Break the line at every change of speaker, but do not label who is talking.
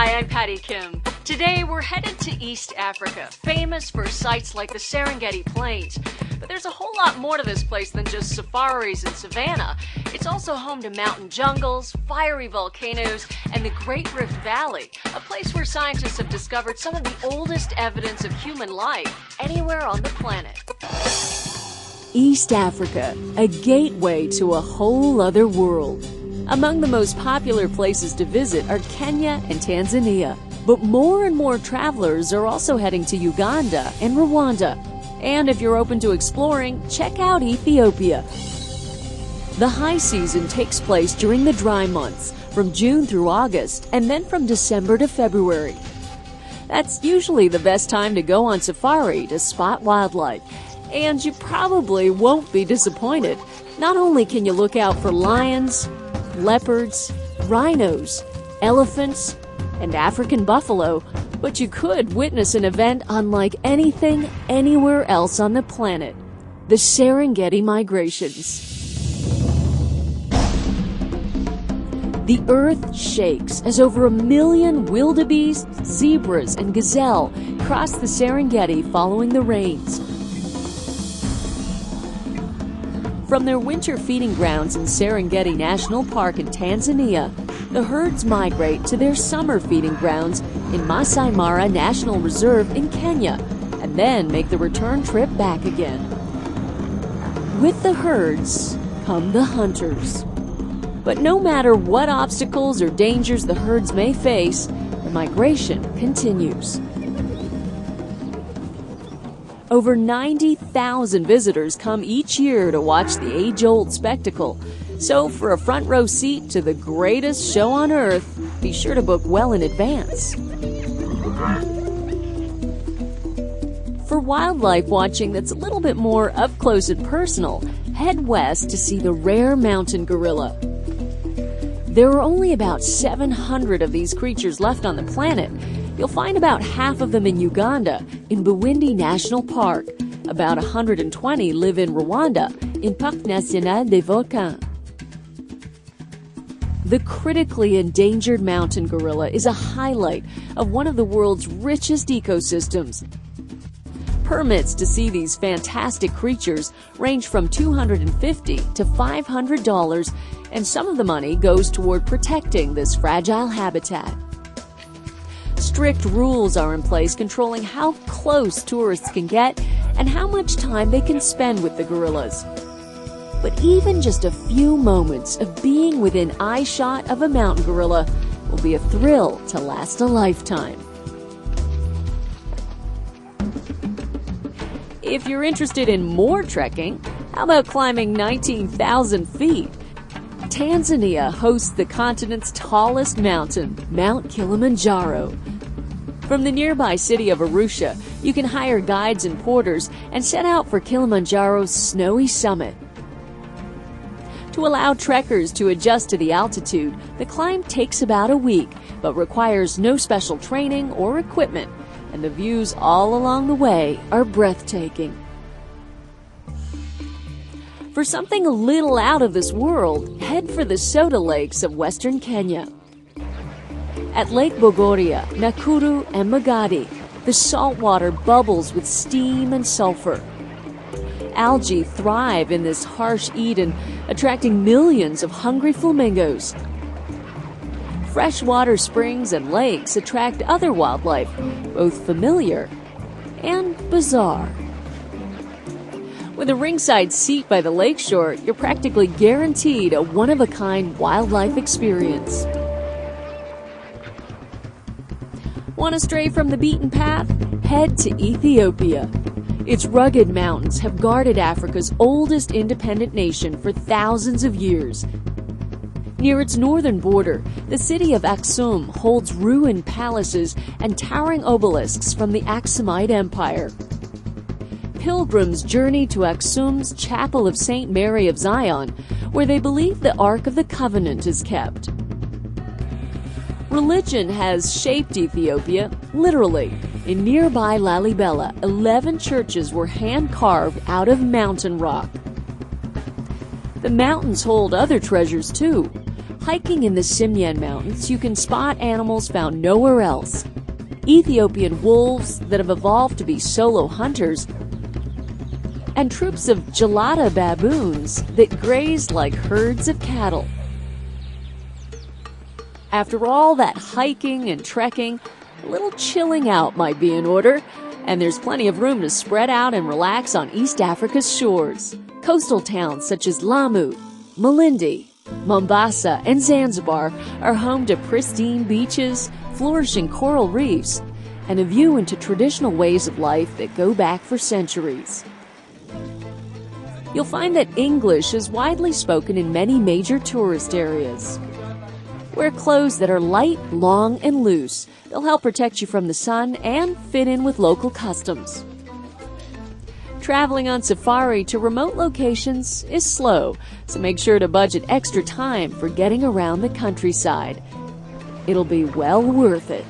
Hi, I'm Patty Kim. Today we're headed to East Africa, famous for sites like the Serengeti Plains. But there's a whole lot more to this place than just safaris and savanna. It's also home to mountain jungles, fiery volcanoes, and the Great Rift Valley, a place where scientists have discovered some of the oldest evidence of human life anywhere on the planet.
East Africa, a gateway to a whole other world. Among the most popular places to visit are Kenya and Tanzania. But more and more travelers are also heading to Uganda and Rwanda. And if you're open to exploring, check out Ethiopia. The high season takes place during the dry months, from June through August, and then from December to February. That's usually the best time to go on safari to spot wildlife. And you probably won't be disappointed. Not only can you look out for lions, leopards, rhinos, elephants, and African buffalo, but you could witness an event unlike anything anywhere else on the planet: the Serengeti migrations. The earth shakes as over 1 million wildebeest, zebras, and gazelle cross the Serengeti following the rains. From their winter feeding grounds in Serengeti National Park in Tanzania, the herds migrate to their summer feeding grounds in Masai Mara National Reserve in Kenya, and then make the return trip back again. With the herds come the hunters. But no matter what obstacles or dangers the herds may face, the migration continues. Over 90,000 visitors come each year to watch the age-old spectacle. So for a front row seat to the greatest show on earth, be sure to book well in advance. For wildlife watching that's a little bit more up close and personal, head west to see the rare mountain gorilla. There are only about 700 of these creatures left on the planet. You'll find about half of them in Uganda, in Bwindi National Park. About 120 live in Rwanda, in Parc National des Volcans. The critically endangered mountain gorilla is a highlight of one of the world's richest ecosystems. Permits to see these fantastic creatures range from $250 to $500, and some of the money goes toward protecting this fragile habitat. Strict rules are in place controlling how close tourists can get and how much time they can spend with the gorillas. But even just a few moments of being within eyeshot of a mountain gorilla will be a thrill to last a lifetime. If you're interested in more trekking, how about climbing 19,000 feet? Tanzania hosts the continent's tallest mountain, Mount Kilimanjaro. From the nearby city of Arusha, you can hire guides and porters and set out for Kilimanjaro's snowy summit. To allow trekkers to adjust to the altitude, the climb takes about a week, but requires no special training or equipment, and the views all along the way are breathtaking. For something a little out of this world, head for the soda lakes of western Kenya. At Lake Bogoria, Nakuru, and Magadi, the salt water bubbles with steam and sulfur. Algae thrive in this harsh Eden, attracting millions of hungry flamingos. Freshwater springs and lakes attract other wildlife, both familiar and bizarre. With a ringside seat by the lakeshore, you're practically guaranteed a one-of-a-kind wildlife experience. Want to stray from the beaten path? Head to Ethiopia. Its rugged mountains have guarded Africa's oldest independent nation for thousands of years. Near its northern border, the city of Aksum holds ruined palaces and towering obelisks from the Aksumite Empire. Pilgrims journey to Aksum's Chapel of St. Mary of Zion, where they believe the Ark of the Covenant is kept. Religion has shaped Ethiopia, literally. In nearby Lalibela, 11 churches were hand-carved out of mountain rock. The mountains hold other treasures too. Hiking in the Simien Mountains, you can spot animals found nowhere else. Ethiopian wolves that have evolved to be solo hunters, and troops of gelada baboons that graze like herds of cattle. After all that hiking and trekking, a little chilling out might be in order, and there's plenty of room to spread out and relax on East Africa's shores. Coastal towns such as Lamu, Malindi, Mombasa, and Zanzibar are home to pristine beaches, flourishing coral reefs, and a view into traditional ways of life that go back for centuries. You'll find that English is widely spoken in many major tourist areas. Wear clothes that are light, long, and loose. They'll help protect you from the sun and fit in with local customs. Traveling on safari to remote locations is slow, so make sure to budget extra time for getting around the countryside. It'll be well worth it.